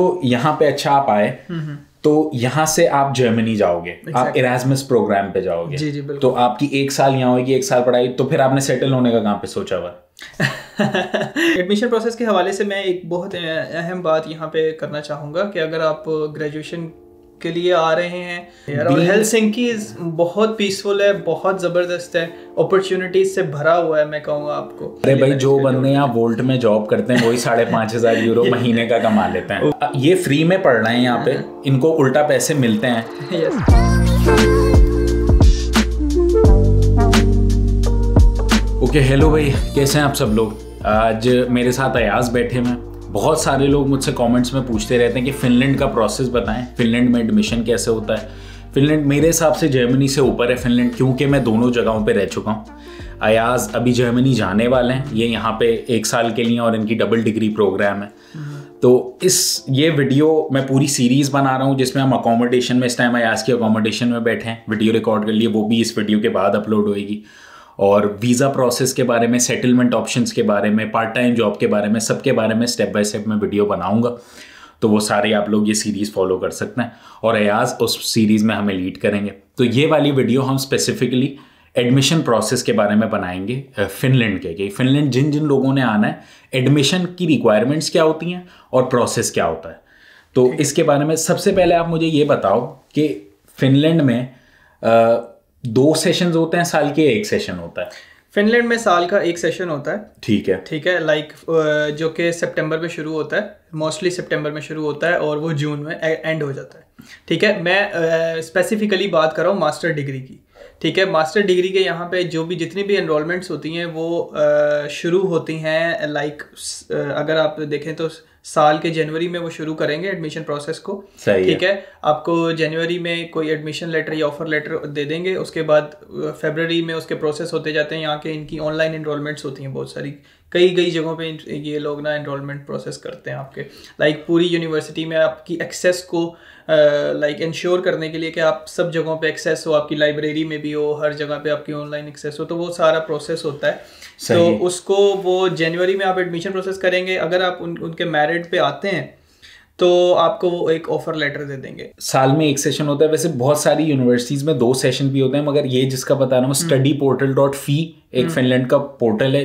तो यहाँ पे अच्छा आप आए तो यहाँ से आप जर्मनी जाओगे, आप इरास्मस प्रोग्राम पे जाओगे। जी बिल्कुल। तो आपकी 1 साल यहाँ होगी, 1 साल पढ़ाई, तो फिर आपने सेटल होने का कहाँ पे सोचा हुआ? एडमिशन प्रोसेस के हवाले से मैं एक बहुत अहम बात यहाँ पे करना चाहूँगा कि अगर आप ग्रेजुएशन के लिए आ रहे हैं और हेलसिंकी बहुत पीसफुल है, बहुत ज़बरदस्त है, अपॉर्चुनिटीज से भरा हुआ है, मैं कहूँगा आपको। अरे भाई, जो बंदे यहाँ वोल्ट में जॉब करते हैं वही 5,500 यूरो महीने का कमा लेते हैं। ये फ्री में पढ़ रहे हैं यहाँ पे, इनको उल्टा पैसे मिलते हैं। ओके, हेलो भाई, कैसे हैं आप सब लोग? आज मेरे साथ अयाज बैठे हैं। बहुत सारे लोग मुझसे कमेंट्स में पूछते रहते हैं कि फिनलैंड का प्रोसेस बताएं, फिनलैंड में एडमिशन कैसे होता है। फिनलैंड मेरे हिसाब से जर्मनी से ऊपर है फिनलैंड, क्योंकि मैं दोनों जगहों पे रह चुका हूँ। अयाज अभी जर्मनी जाने वाले हैं, ये यहाँ पे 1 साल के लिए और इनकी डबल डिग्री प्रोग्राम है। तो ये वीडियो मैं पूरी सीरीज़ बना रहा हूँ जिसमें हम अकोमोडेशन में, इस टाइम अयाज की अकोमोडेशन में बैठे हैं, वीडियो रिकॉर्ड कर लिए, वो भी इस वीडियो के बाद अपलोड होएगी। और वीज़ा प्रोसेस के बारे में, सेटलमेंट ऑप्शंस के बारे में, पार्ट टाइम जॉब के बारे में, सबके बारे में स्टेप बाय स्टेप मैं वीडियो बनाऊंगा। तो वो सारे आप लोग ये सीरीज़ फॉलो कर सकते हैं और अयाज उस सीरीज़ में हमें लीड करेंगे। तो ये वाली वीडियो हम स्पेसिफिकली एडमिशन प्रोसेस के बारे में बनाएंगे फिनलैंड के, कि फिनलैंड जिन जिन लोगों ने आना है, एडमिशन की रिक्वायरमेंट्स क्या होती हैं और प्रोसेस क्या होता है। तो इसके बारे में सबसे पहले आप मुझे ये बताओ कि फिनलैंड में 2 सेशंस होते हैं साल के, 1 सेशन होता है? फिनलैंड में साल का 1 सेशन होता है। ठीक है, लाइक जो कि सितंबर में शुरू होता है, मोस्टली सितंबर में शुरू होता है और वो जून में एंड हो जाता है। ठीक है, मैं स्पेसिफिकली बात कर रहा हूँ मास्टर डिग्री की। ठीक है, मास्टर डिग्री के यहाँ पे जो भी जितनी भी एनरोलमेंट्स होती हैं वो शुरू होती हैं लाइक अगर आप देखें तो साल के जनवरी में वो शुरू करेंगे एडमिशन प्रोसेस को। ठीक है, आपको जनवरी में कोई एडमिशन लेटर या ऑफर लेटर दे देंगे, उसके बाद फरवरी में उसके प्रोसेस होते जाते हैं। यहाँ के इनकी ऑनलाइन एनरोलमेंट्स होती हैं बहुत सारी, कई जगहों पे ये लोग ना एनरोलमेंट प्रोसेस करते हैं आपके, लाइक पूरी यूनिवर्सिटी में आपकी एक्सेस को लाइक इंश्योर करने के लिए कि आप सब जगहों पे एक्सेस हो, आपकी लाइब्रेरी में भी हो, हर जगह पे आपकी ऑनलाइन एक्सेस हो, तो वो सारा प्रोसेस होता है। तो उसको वो जनवरी में आप एडमिशन प्रोसेस करेंगे। अगर आप उनके मेरिट पे आते हैं तो आपको वो एक ऑफर लेटर दे देंगे। साल में 1 सेशन होता है। वैसे बहुत सारी यूनिवर्सिटीज में 2 सेशन भी होते हैं, मगर ये जिसका बता रहा हूँ studyportal.fi एक फिनलैंड का पोर्टल है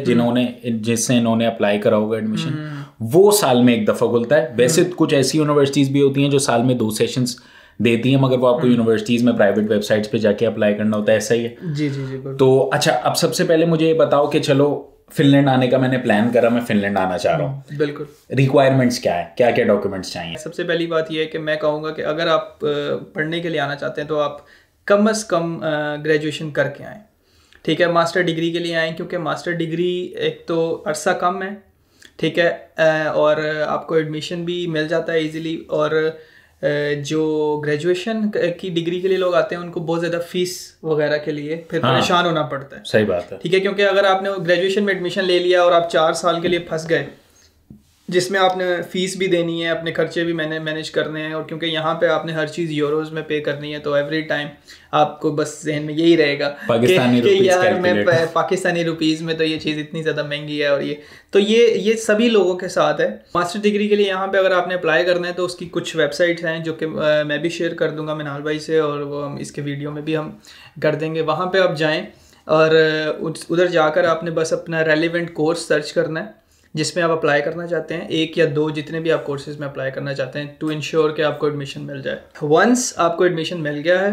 जिससे इन्होंने अप्लाई करा होगा एडमिशन, वो साल में 1 दफा खुलता है। वैसे कुछ ऐसी यूनिवर्सिटीज भी होती हैं जो साल में 2 सेशंस देती हैं, मगर वो आपको यूनिवर्सिटीज में प्राइवेट वेबसाइट्स पे जाके अप्लाई करना होता है। ऐसा ही है? जी तो अच्छा, अब सबसे पहले मुझे ये बताओ कि चलो फिनलैंड आने का मैंने प्लान करा, मैं फिनलैंड आना चाह रहा हूँ। बिल्कुल। रिक्वायरमेंट्स क्या है, क्या क्या डॉक्यूमेंट्स चाहिए? सबसे पहली बात ये है कि मैं कहूँगा कि अगर आप पढ़ने के लिए आना चाहते हैं तो आप कम से कम ग्रेजुएशन करके आएँ। ठीक है, मास्टर डिग्री के लिए आएँ, क्योंकि मास्टर डिग्री एक तो अरसा कम है, ठीक है, और आपको एडमिशन भी मिल जाता है इजीली। और जो ग्रेजुएशन की डिग्री के लिए लोग आते हैं उनको बहुत ज़्यादा फीस वगैरह के लिए फिर परेशान होना पड़ता है। सही बात है। ठीक है, क्योंकि अगर आपने ग्रेजुएशन में एडमिशन ले लिया और आप 4 साल के लिए फंस गए, जिसमें आपने फीस भी देनी है, अपने खर्चे भी मैनेज करने हैं, और क्योंकि यहाँ पे आपने हर चीज़ यूरोज में पे करनी है, तो एवरी टाइम आपको बस जहन में यही रहेगा कि यार मैं पाकिस्तानी रुपीज़ में तो ये चीज़ इतनी ज़्यादा महंगी है। और ये सभी लोगों के साथ है। मास्टर डिग्री के लिए यहाँ पे अगर आपने अप्लाई करना है तो उसकी कुछ वेबसाइट्स हैं जो कि मैं भी शेयर कर दूँगा मिनाल भाई से, और वो हम इसके वीडियो में भी हम कर देंगे। वहाँ पर आप जाएँ और उधर जाकर आपने बस अपना रेलिवेंट कोर्स सर्च करना है जिसमें आप अप्लाई करना चाहते हैं, 1 या 2 जितने भी आप कोर्सेज में अप्लाई करना चाहते हैं, टू इंश्योर कि आपको एडमिशन मिल जाए। वंस आपको एडमिशन मिल गया है,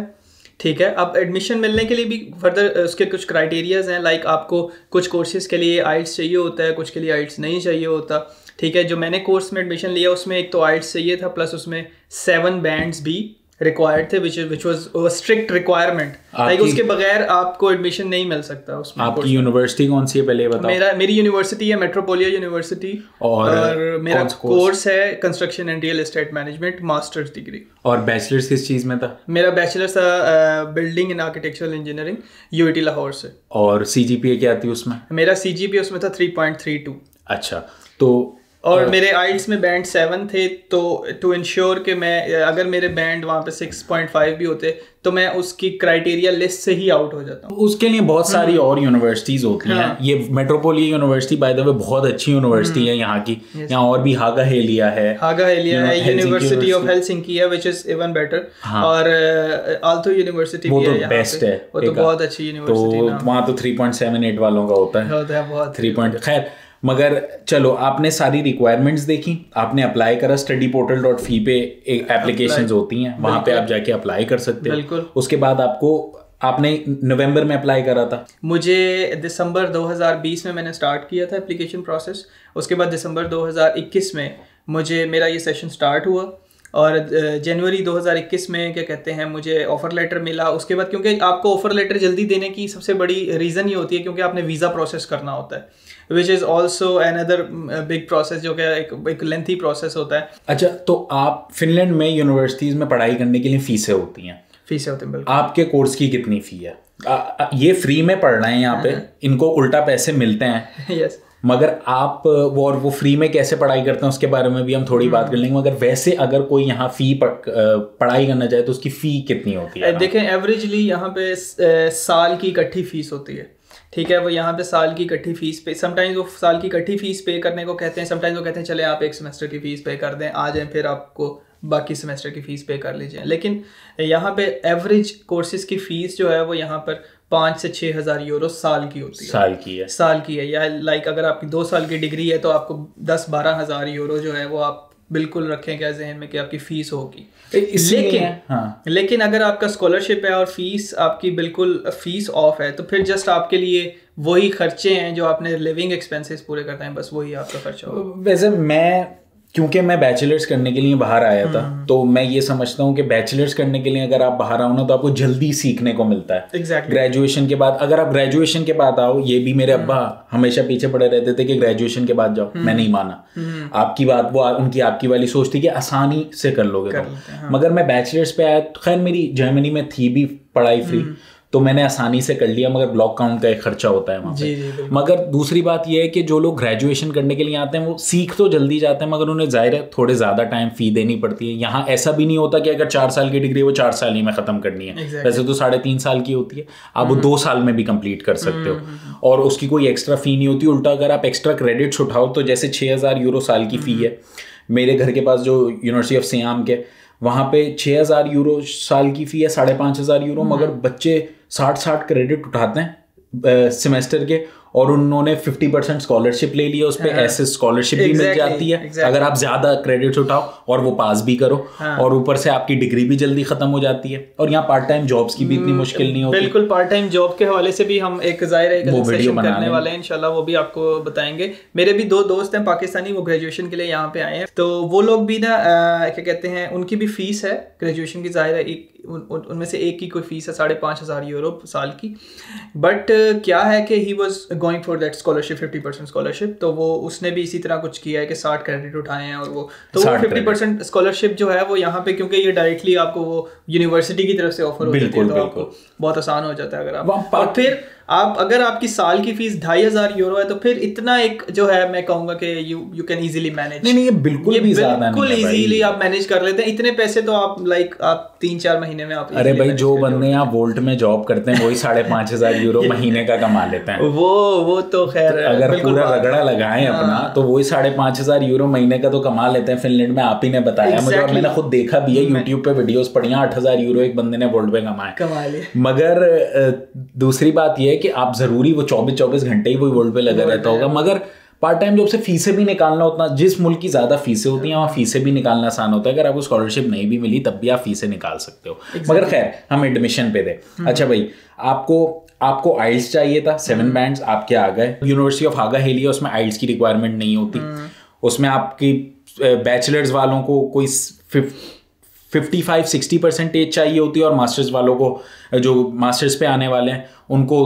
ठीक है, अब एडमिशन मिलने के लिए भी फर्दर उसके कुछ क्राइटेरियाज हैं। लाइक आपको कुछ कोर्सेज के लिए आइल्स चाहिए होता है, कुछ के लिए आइल्स नहीं चाहिए होता। ठीक है, जो मैंने कोर्स में एडमिशन लिया उसमें एक तो आइल्स चाहिए था, प्लस उसमें 7 बैंड्स भी रिक्वायर्ड थे, which was strict requirement. Like उसके बगैर आपको एडमिशन नहीं मिल सकता उसमें। आपकी यूनिवर्सिटी कौन सी है पहले बताओ? मेरी यूनिवर्सिटी है मेट्रोपोलिया यूनिवर्सिटी, और मेरा कोर्स है construction and real estate management, masters degree. और बैचलर्स किस चीज में था? मेरा बैचलर्स था building and architectural engineering, UIT Lahore से। और सीजीपीए क्या थी उसमें? मेरा सीजीपीए उसमें था 3.32। अच्छा, तो और मेरे आइल्स में बैंड 7 थे, तो टू इंश्योर कि मैं अगर मेरे बैंड वहाँ पे 6.5 भी होते तो मैं उसकी क्राइटेरिया लिस्ट से ही आउट हो जाता हूँ। उसके लिए बहुत सारी और यूनिवर्सिटीज होती हैं। ये metropolitan university by the way बहुत अच्छी यूनिवर्सिटी है यहाँ की। यहाँ और भी हागाहेलिया है, यूनिवर्सिटी ऑफ हेलसिंकी है व्हिच इज इवन बेटर, और आल्तो यूनिवर्सिटी भी है, बेस्ट है, वो तो बहुत अच्छी यूनिवर्सिटी है। तो वहाँ तो 3.78 वालों का होता है बहुत 3. खैर, मगर चलो, आपने सारी रिक्वायरमेंट्स देखी, आपने अप्लाई करा, studyportal.fi पे एक एप्लीकेशंस होती हैं, वहाँ पे आप जाके अप्लाई कर सकते हो। उसके बाद आपने नवंबर में अप्लाई करा था? मुझे दिसंबर 2020 में मैंने स्टार्ट किया था एप्लीकेशन प्रोसेस। उसके बाद दिसंबर 2021 में मेरा ये सेशन स्टार्ट हुआ, और जनवरी 2021 में क्या कहते हैं मुझे ऑफ़र लेटर मिला। उसके बाद, क्योंकि आपको ऑफ़र लेटर जल्दी देने की सबसे बड़ी रीज़न ये होती है क्योंकि आपने वीज़ा प्रोसेस करना होता है, which is also another big process, जो कि एक लेंथी प्रोसेस होता है। अच्छा, तो आप फिनलैंड में यूनिवर्सिटीज़ में पढ़ाई करने के लिए फ़ीसें होती हैं? फीसें होती हैं, बिल्कुल। आपके कोर्स की कितनी फ़ी है? ये फ्री में पढ़ रहे हैं यहाँ पे, इनको उल्टा पैसे मिलते हैं। यस। मगर आप वो फ्री में कैसे पढ़ाई करते हैं उसके बारे में भी हम थोड़ी बात कर लेंगे। मगर वैसे अगर कोई यहाँ पढ़ाई करना चाहे तो उसकी फ़ी कितनी होती है? देखें, एवरेजली यहाँ पे साल की इकट्ठी फ़ीस होती है, ठीक है। वो यहाँ पे साल की इकट्ठी फ़ीस पे, समटाइम्स वो साल की इकट्ठी फ़ीस पे करने को कहते हैं, समटाइम्स वो कहते हैं चले आप एक सेमेस्टर की फ़ीस पे कर दें, आ जाएं, फिर आपको बाकी सेमेस्टर की फ़ीस पे कर लीजिए। लेकिन यहाँ पे एवरेज कोर्सेज की फ़ीस जो है वो यहाँ पर 5 से 6 हज़ार यूरो साल की होती है। साल की है, या लाइक अगर आपकी 2 साल की डिग्री है तो आपको 10-12 हज़ार यूरो जो है वो आप बिल्कुल रखें क्या जहन में कि आपकी फ़ीस होगी। लेकिन अगर आपका स्कॉलरशिप है और फीस आपकी बिल्कुल फ़ीस ऑफ है, तो फिर जस्ट आपके लिए वही खर्चे हैं जो आपने लिविंग एक्सपेंसेस पूरे करते हैं, बस वही आपका खर्चा होगा। वैसे क्योंकि मैं बैचलर्स करने के लिए बाहर आया था, तो मैं ये समझता हूँ कि बैचलर्स करने के लिए अगर आप बाहर आओ ना तो आपको जल्दी सीखने को मिलता है। Exactly. ग्रेजुएशन के बाद, अगर आप ग्रेजुएशन के बाद आओ, ये भी मेरे अब्बा हमेशा पीछे पड़े रहते थे कि ग्रेजुएशन के बाद जाओ, मैं नहीं माना। आपकी बात, वो उनकी आपकी वाली सोच थी कि आसानी से कर लोगे तो। मगर मैं बैचलर्स पे आया, खैर मेरी जर्मनी में थी भी पढ़ाई फ्री, तो मैंने आसानी से कर लिया, मगर ब्लॉक काउंट का एक खर्चा होता है वहाँ पे। मगर दूसरी बात यह है कि जो लोग ग्रेजुएशन करने के लिए आते हैं वो सीख तो जल्दी जाते हैं, मगर उन्हें जाहिर है थोड़े ज़्यादा टाइम फ़ी देनी पड़ती है। यहाँ ऐसा भी नहीं होता कि अगर 4 साल की डिग्री वो 4 साल ही में ख़त्म करनी है। वैसे तो 3.5 साल की होती है, आप वो 2 साल में भी कंप्लीट कर सकते हो, और उसकी कोई एक्स्ट्रा फ़ी नहीं होती। उल्टा अगर आप एक्स्ट्रा क्रेडिट्स उठाओ तो जैसे 6,000 यूरो साल की फ़ी है, मेरे घर के पास जो यूनिवर्सिटी ऑफ सियाम के, वहाँ पे 6,000 यूरो साल की फ़ी है, 5,500 यूरो। मगर बच्चे 60 क्रेडिट उठाते हैं सेमेस्टर के, और उन्होंने 50% स्कॉलरशिप ले लिया उस पर। ऐसे स्कॉलरशिप भी मिल जाती है अगर आप ज़्यादा क्रेडिट्स उठाओ और वो पास भी करो, और ऊपर से आपकी डिग्री भी जल्दी ख़त्म हो जाती है। और यहाँ पार्ट टाइम जॉब्स की भी इतनी मुश्किल नहीं होती। बिल्कुल, पार्ट टाइम जॉब के हवाले से भी हम एक सेशन करने वाले हैं इंशाल्लाह, वो भी आपको बताएंगे। मेरे भी 2 दोस्त हैं पाकिस्तानी, वो ग्रेजुएशन के लिए यहाँ पे आए हैं, तो वो लोग भी ना क्या कहते हैं, उनकी भी फीस है ग्रेजुएशन की, ज़ाहिर है उनमें से एक की कोई फीस है 5,500 यूरो साल की। बट क्या है कि he was going for that scholarship, 50% scholarship, तो वो उसने भी इसी तरह कुछ किया है कि 60 क्रेडिट उठाए हैं, और वो 50% स्कॉलरशिप जो है वो यहाँ पे, क्योंकि ये डायरेक्टली आपको वो यूनिवर्सिटी की तरफ से ऑफर हो जाती है, तो आपको बहुत आसान हो जाता है अगर आप। और फिर आप अगर आपकी साल की फीस 2,500 यूरो है, तो फिर इतना एक जो है मैं कहूँगा कि यू कैन इजीली मैनेज। नहीं, ये बिल्कुल इजीली आप मैनेज कर लेते हैं। इतने पैसे तो आप आप 3-4 महीने में आप। अरे भाई, जो बंदे यहाँ वोल्ट में जॉब करते हैं वही 5,500 यूरो महीने का कमा लेते हैं। वो तो खैर, अगर पूरा रगड़ा लगाएं अपना, तो वही 5,500 यूरो महीने का तो कमा लेते हैं फिनलैंड में। आप ही ने बताया मुझे, और मैंने खुद देखा भी है, यूट्यूब पे वीडियोस पढ़ी, 8,000 यूरो एक बंदे ने वोल्ट में कमा लिए। मगर दूसरी बात यह कि आप जरूरी वो 24 घंटे ही वही वोल्ट पे लगा रहता होगा। मगर पार्ट टाइम जॉब से फीसें भी निकालना उतना, जिस मुल्क की ज़्यादा फीसें होती हैं वहाँ फीसें भी निकालना आसान होता है। अगर आपको स्कॉलरशिप नहीं भी मिली तब भी आप फीसें निकाल सकते हो। मगर खैर, हम एडमिशन पे थे। अच्छा भाई, आपको आइल्स चाहिए था, 7 बैंड्स आपके आ गए। यूनिवर्सिटी ऑफ हागाहेलिया, उसमें आइल्स की रिक्वायरमेंट नहीं होती। उसमें आपकी बैचलर्स वालों को कोई 55-60% चाहिए होती है, और मास्टर्स वालों को जो मास्टर्स पे आने वाले हैं उनको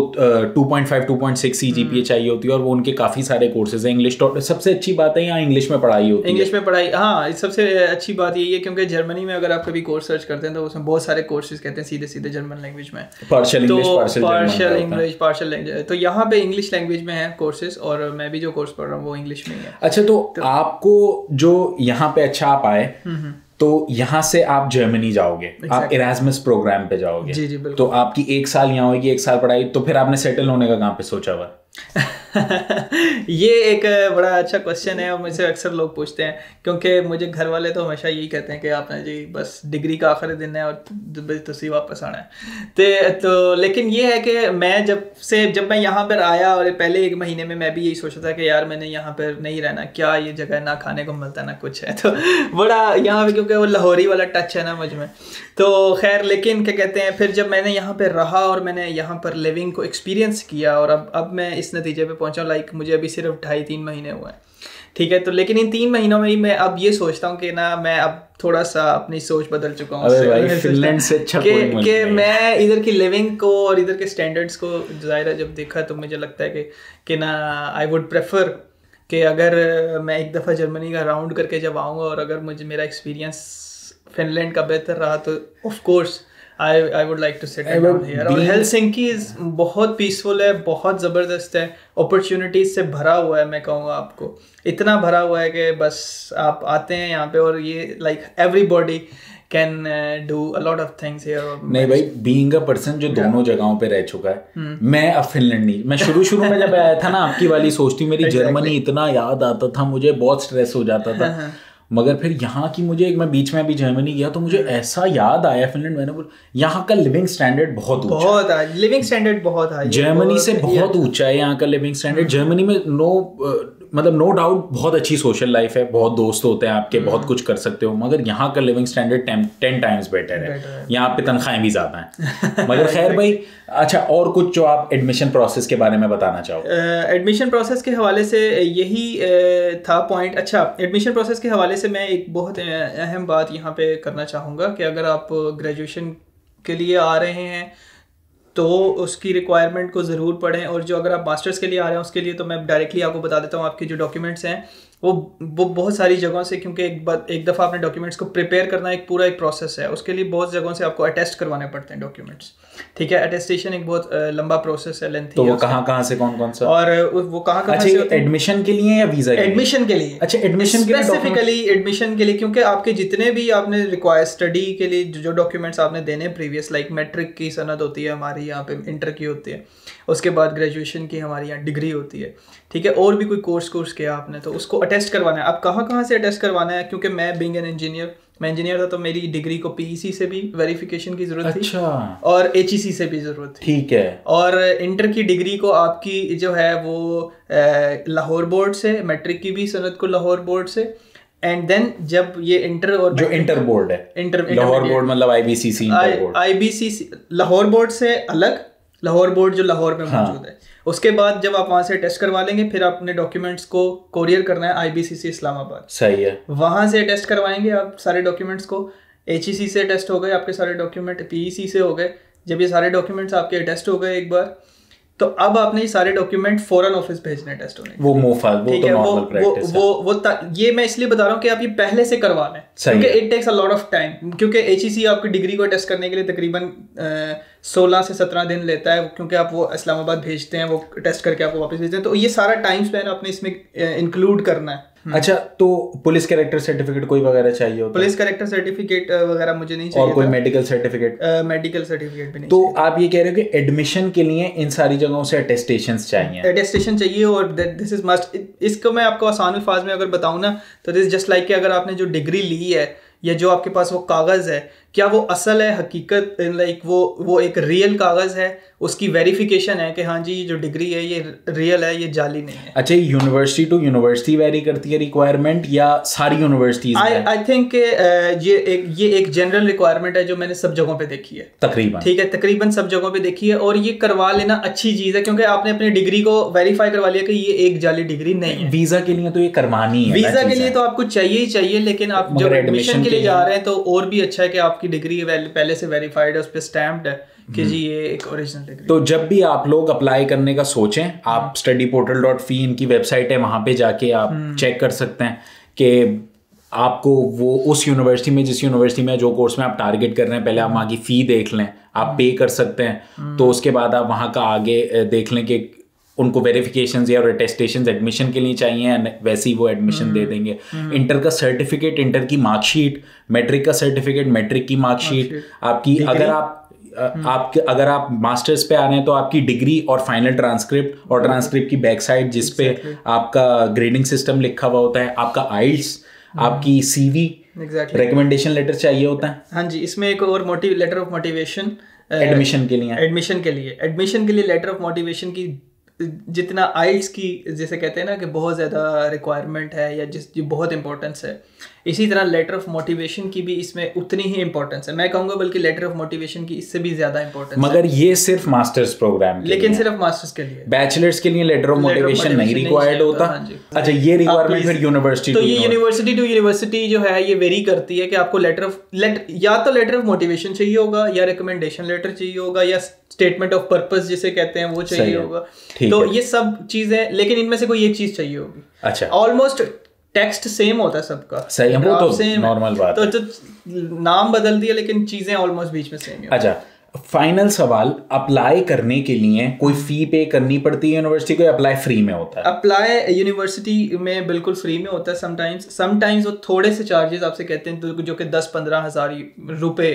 2.5-2.6 CGPA चाहिए होती है, और वो उनके काफ़ी सारे कोर्सेज हैं। इंग्लिश तो सबसे अच्छी बात है, यहाँ इंग्लिश में पढ़ाई होती है। इंग्लिश में पढ़ाई, हाँ, सबसे अच्छी बात यही है क्योंकि जर्मनी में अगर आप कभी कोर्स सर्च करते हैं तो उसमें बहुत सारे कोर्सेज कहते हैं सीधे सीधे जर्मन लैंग्वेज में, partial English, partial English, partial language. तो यहाँ पे इंग्लिश लैंग्वेज में है कोर्सेज, और मैं भी जो कोर्स पढ़ रहा हूँ वो इंग्लिश में ही है। अच्छा, तो आपको जो यहाँ पे अच्छा आप आए, तो यहाँ से आप जर्मनी जाओगे, आप इरास्मस प्रोग्राम पे जाओगे। जी बिल्कुल। तो आपकी 1 साल यहाँ होगी, 1 साल पढ़ाई, तो फिर आपने सेटल होने का कहाँ पे सोचा हुआ? ये एक बड़ा अच्छा क्वेश्चन है, और मुझसे अक्सर लोग पूछते हैं, क्योंकि मुझे घर वाले तो हमेशा यही कहते हैं कि आपने जी बस डिग्री का आखिरी दिन है और तुसी वापस आना है। तो लेकिन ये है कि मैं जब मैं यहाँ पर आया और पहले 1 महीने में मैं भी यही सोचा था कि यार मैंने यहाँ पर नहीं रहना, क्या ये जगह ना खाने को मिलता ना कुछ है, तो बड़ा यहाँ पे क्योंकि वो लाहौरी वाला टच है ना मुझ में, तो खैर। लेकिन क्या कहते हैं, फिर जब मैंने यहाँ पर रहा और मैंने यहाँ पर लिविंग को एक्सपीरियंस किया, और अब मैं इस नतीजे पे पहुंचा, लाइक मुझे अभी सिर्फ 2.5-3 महीने हुए हैं, ठीक है। तो लेकिन इन 3 महीनों में ही मैं अब ये सोचता हूँ कि ना मैं अब थोड़ा सा अपनी सोच बदल चुका हूँ कि मैं इधर की लिविंग को और इधर के स्टैंडर्ड्स को ज़ाहिर जब देखा तो मुझे लगता है कि ना आई वुड प्रेफर कि अगर मैं एक दफ़ा जर्मनी का राउंड करके जब आऊँगा और अगर मुझे मेरा एक्सपीरियंस फिनलैंड का बेहतर रहा तो of course I would like to settle down here. और हेलसिंकी बहुत पीसफुल है, बहुत ज़बरदस्त है, अपॉर्चुनिटीज़ से भरा हुआ है। मैं कहूँगा आपको इतना भरा हुआ है कि बस आप आते हैं यहाँ पे और ये like everybody can do a lot of things here. नहीं भाई, बीइंग अ पर्सन जो दोनों जगहों पे रह चुका है, मैं अब फिनलैंड नहीं, मैं शुरू में जब आया था ना, आपकी वाली सोच थी मेरी, जर्मनी इतना याद आता था मुझे, बहुत स्ट्रेस हो जाता था, मगर फिर यहाँ की मैं बीच में अभी जर्मनी गया तो मुझे ऐसा याद आया फिनलैंड, मैंने बोला यहाँ का लिविंग स्टैंडर्ड बहुत ऊंचा है, लिविंग स्टैंडर्ड बहुत है, जर्मनी से बहुत ऊंचा है यहाँ का लिविंग स्टैंडर्ड। जर्मनी में नो डाउट बहुत अच्छी सोशल लाइफ है, बहुत दोस्त होते हैं आपके, बहुत कुछ कर सकते हो, मगर यहाँ का लिविंग स्टैंडर्ड 10 टाइम्स बेटर है, यहाँ पे तनख्वाहें भी ज़्यादा हैं। मगर खैर भाई, अच्छा और कुछ जो आप एडमिशन प्रोसेस के बारे में बताना चाहो? एडमिशन प्रोसेस के हवाले से यही था पॉइंट। अच्छा, एडमिशन प्रोसेस के हवाले से मैं एक बहुत अहम बात यहाँ पे करना चाहूँगा कि अगर आप ग्रेजुएशन के लिए आ रहे हैं तो उसकी रिक्वायरमेंट को ज़रूर पढ़ें, और जो अगर आप मास्टर्स के लिए आ रहे हैं उसके लिए तो मैं डायरेक्टली आपको बता देता हूँ, आपके जो डॉक्यूमेंट्स हैं वो बहुत सारी जगहों से, क्योंकि एक दफ़ा अपने डॉक्यूमेंट्स को प्रिपेयर करना एक पूरा प्रोसेस है, उसके लिए बहुत जगहों से आपको अटेस्ट करवाने पड़ते हैं डॉक्यूमेंट्स, ठीक है। अटेस्टेशन एक बहुत लंबा प्रोसेस है, लेंथी। तो वो कहाँ से कौन से, और वो कहाँ से होते हैं? एडमिशन के लिए या वीज़ा? एडमिशन के लिए। अच्छा, एडमिशन के लिए, स्पेसिफिकली एडमिशन के लिए, क्योंकि आपके जितने भी आपने रिक्वायर स्टडी के लिए जो डॉक्यूमेंट्स आपने देने प्रीवियस, लाइक मैट्रिक की सनद होती है हमारी यहाँ पे, इंटर की होती है, उसके बाद ग्रेजुएशन की हमारी यहाँ डिग्री होती है, ठीक है, और भी कोई कोर्स किया आपने तो उसको अटेस्ट करवाना है। अब कहाँ से अटेस्ट करवाना है, क्योंकि मैं बीइंग एन इंजीनियर, मैं इंजीनियर था तो मेरी डिग्री को पीईसी से भी वेरिफिकेशन की जरूरत थी, और एचईसी से भी जरूरत थी, ठीक है। और इंटर की डिग्री को आपकी जो है वो लाहौर बोर्ड से, मैट्रिक की भी सनद को लाहौर बोर्ड से, एंड देन जब ये इंटर और जो इंटर बोर्ड है, लाहौर बोर्ड मतलब आईबीसीसी, आईबीसीसी लाहौर बोर्ड से अलग, लाहौर बोर्ड जो लाहौर में मौजूद है। उसके बाद जब आप वहाँ से टेस्ट करवा लेंगे, फिर अपने डॉक्यूमेंट्स को कोरियर करना है आईबीसीसी इस्लामाबाद, सही है, वहाँ से टेस्ट करवाएंगे आप सारे डॉक्यूमेंट्स को। एचईसी से टेस्ट हो गए आपके सारे डॉक्यूमेंट, पीईसी से हो गए। जब ये सारे डॉक्यूमेंट्स आपके टेस्ट हो गए एक बार, तो अब आपने ये सारे डॉक्यूमेंट फॉरेन ऑफिस भेजने टेस्ट होने, वो मोफाल, वो तो नॉर्मल प्रैक्टिस है। ये मैं इसलिए बता रहा हूँ कि आप ये पहले से करवा लें, क्योंकि it takes a lot of time, क्योंकि एचईसी आपकी डिग्री को टेस्ट करने के लिए तकरीबन 16 से 17 दिन लेता है, क्योंकि आप वो इस्लामाबाद भेजते हैं, वो टेस्ट करके आपको वापस भेजते हैं, तो ये सारा टाइम स्पेन आपने इसमें इंक्लूड करना है। अच्छा, तो पुलिस कैरेक्टर सर्टिफिकेट कोई वगैरह चाहिए होता है? पुलिस कैरेक्टर सर्टिफिकेट वगैरह मुझे नहीं चाहिए। और कोई मेडिकल सर्टिफिकेट? मेडिकल सर्टिफिकेट भी नहीं। तो आप ये कह रहे हो कि एडमिशन के लिए इन सारी जगहों से अटेस्टेशंस चाहिए? अटेस्टेशन चाहिए, और दिस इज मस्ट। इसको मैं आपको आसान अल्फाज में अगर बताऊं ना, तो दिस जस्ट लाइक कि अगर आपने जो डिग्री ली है या जो आपके पास वो कागज़ है क्या वो असल है, हकीकत, लाइक वो एक रियल कागज़ है, उसकी वेरिफिकेशन है कि हाँ जी ये जो डिग्री है ये रियल है, ये जाली नहीं है। अच्छा, यूनिवर्सिटी टू यूनिवर्सिटी वेरी करती है रिक्वायरमेंट या सारी यूनिवर्सिटीज? आई थिंक ये एक जनरल रिक्वायरमेंट है जो मैंने सब जगहों पे देखी है तकरीबन, ठीक है, तकरीबन सब जगहों पे देखी है। और ये करवा लेना अच्छी चीज़ है क्योंकि आपने अपनी डिग्री को वेरीफाई करवा लिया कि ये एक जाली डिग्री नहीं है। वीज़ा के लिए तो ये करवानी है, वीज़ा के लिए तो आपको चाहिए ही चाहिए, लेकिन आप जब एडमिशन के लिए जा रहे हैं तो और भी अच्छा है कि आपकी डिग्री पहले से वेरीफाइड है, उस पर स्टैम्प्ड है कि जी ये एक ओरिजिनल डिग्री। तो जब भी आप लोग अप्लाई करने का सोचें, आप studyportal.fi इनकी वेबसाइट है, वहाँ पे जाके आप चेक कर सकते हैं कि आपको वो उस यूनिवर्सिटी में, जिस यूनिवर्सिटी में जो कोर्स में आप टारगेट कर रहे हैं, पहले आप वहाँ की फ़ी देख लें, आप पे कर सकते हैं। तो उसके बाद आप वहाँ का आगे देख लें कि उनको वेरिफिकेशंस या अटेस्टेशंस एडमिशन के लिए चाहिए, वैसे ही वो एडमिशन दे देंगे। इंटर का सर्टिफिकेट, इंटर की मार्कशीट, मैट्रिक का सर्टिफिकेट, मैट्रिक की मार्कशीट आपकी, अगर आप मास्टर्स पे आ रहे हैं तो आपकी डिग्री और फाइनल ट्रांसक्रिप्ट, और ट्रांसक्रिप्ट की बैक साइड जिस पे आपका ग्रेडिंग सिस्टम लिखा हुआ होता है, आपका आइल्स, आपकी CV, रिकमेंडेशन लेटर चाहिए होता है। हाँ जी, इसमें एक और लेटर ऑफ मोटिवेशन एडमिशन के लिए एडमिशन के लिए लेटर ऑफ मोटिवेशन की जितना आइल्स की जैसे कहते हैं ना कि बहुत ज़्यादा रिक्वायरमेंट है या जो बहुत इंपॉर्टेंस है, इसी तरह लेटर ऑफ मोटिवेशन की भी इसमें उतनी ही इंपॉर्टेंस है। मैं कहूँगा बल्कि लेटर ऑफ मोटिवेशन की इससे भी ज़्यादा इंपॉर्टेंस है। मगर ये सिर्फ मास्टर्स प्रोग्राम, लेकिन सिर्फ मास्टर्स के लिए, बैचलर्स के लिए लेटर ऑफ मोटिवेशन नहीं रिक्वायर्ड होता। अच्छा, ये रिक्वायरमेंट फिर यूनिवर्सिटी, तो ये यूनिवर्सिटी टू यूनिवर्सिटी जो है ये वेरी करती है कि आपको या तो लेटर ऑफ मोटिवेशन चाहिए होगा, या रिकमेंडेशन लेटर चाहिए होगा, या स्टेटमेंट ऑफ पर्पस जिसे कहते हैं वो चाहिए होगा। तो ये सब चीजें, लेकिन इनमें से कोई एक चीज चाहिए होगी। अच्छा, ऑलमोस्ट टेक्स्ट सेम होता है सबका, सही है, वो तो नॉर्मल बात है। तो नाम बदल दिया लेकिन चीजें ऑलमोस्ट बीच में सेम ही। अच्छा, फाइनल सवाल, अप्लाई करने के लिए कोई फी पे करनी पड़ती है यूनिवर्सिटी को, अप्लाई फ्री में होता है? अप्लाई यूनिवर्सिटी में बिल्कुल फ्री में होता है। समटाइम्स वो थोड़े से चार्जेस आपसे कहते हैं जो कि 10-15 हज़ार रुपए,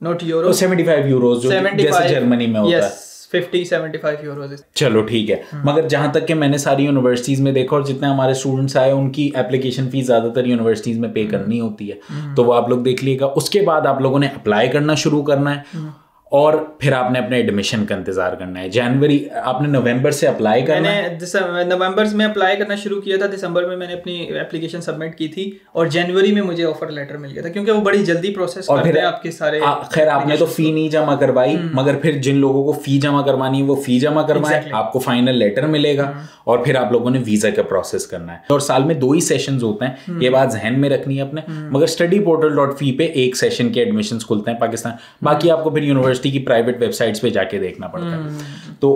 नॉट यूरो, 75 यूरोज जो जैसे जर्मनी में होता है, 50-75 यूरोज। चलो ठीक है। मगर जहां तक कि मैंने सारी यूनिवर्सिटीज में देखा और जितने हमारे स्टूडेंट्स आए, उनकी एप्लीकेशन फीस ज्यादातर यूनिवर्सिटीज में पे करनी होती है। तो वो आप लोग देख लीजिएगा। उसके बाद आप लोगों ने अप्लाई करना शुरू करना है और फिर आपने अपने एडमिशन का इंतजार करना है। जनवरी, आपने नवंबर से अप्लाई करना है? मैंने नवंबर में अप्लाई करना शुरू किया था, दिसंबर में मैंने अपनी एप्लीकेशन सबमिट की थी और जनवरी में मुझे ऑफर लेटर मिल गया था, क्योंकि वो बड़ी जल्दी प्रोसेस करते हैं आपके सारे। खैर, आपने तो फी नहीं जमा करवाई, मगर फिर जिन लोगों को फी जमा करवानी है वो फी जमा करवाएं, आपको फाइनल लेटर मिलेगा और फिर आप लोगों ने वीजा का प्रोसेस करना है। और साल में 2 ही सेशंस होते हैं, ये बात जहन में रखनी है अपने। मगर studyportal.fi पे एक सेशन के एडमिशंस खुलते हैं पाकिस्तान, बाकी आपको फिर यूनिवर्सिटी की प्राइवेट वेबसाइट्स पे जाके देखना पड़ता है। तो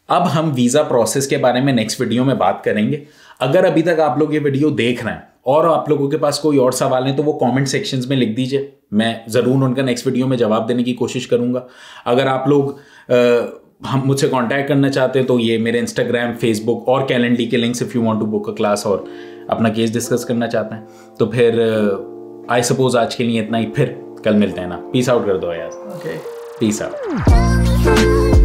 अब हम वीज़ा प्रोसेस के बारे में नेक्स्ट वीडियो में बात करेंगे। अगर अभी तक आप लोग ये वीडियो देख रहे हैं और आप लोगों के पास कोई और सवाल है तो वो कमेंट सेक्शंस में लिख दीजिए, मैं ज़रूर उनका नेक्स्ट वीडियो में जवाब देने की कोशिश करूँगा। अगर आप लोग हम मुझसे कांटेक्ट करना चाहते हैं तो ये मेरे इंस्टाग्राम, फेसबुक और कैलेंडर के links, if you want to book a class और अपना केस डिस्कस करना चाहते हैं तो फिर आई सपोज आज के लिए इतना ही। फिर कल मिलते हैं ना। पीस आउट कर दो यार। Okay, peace out.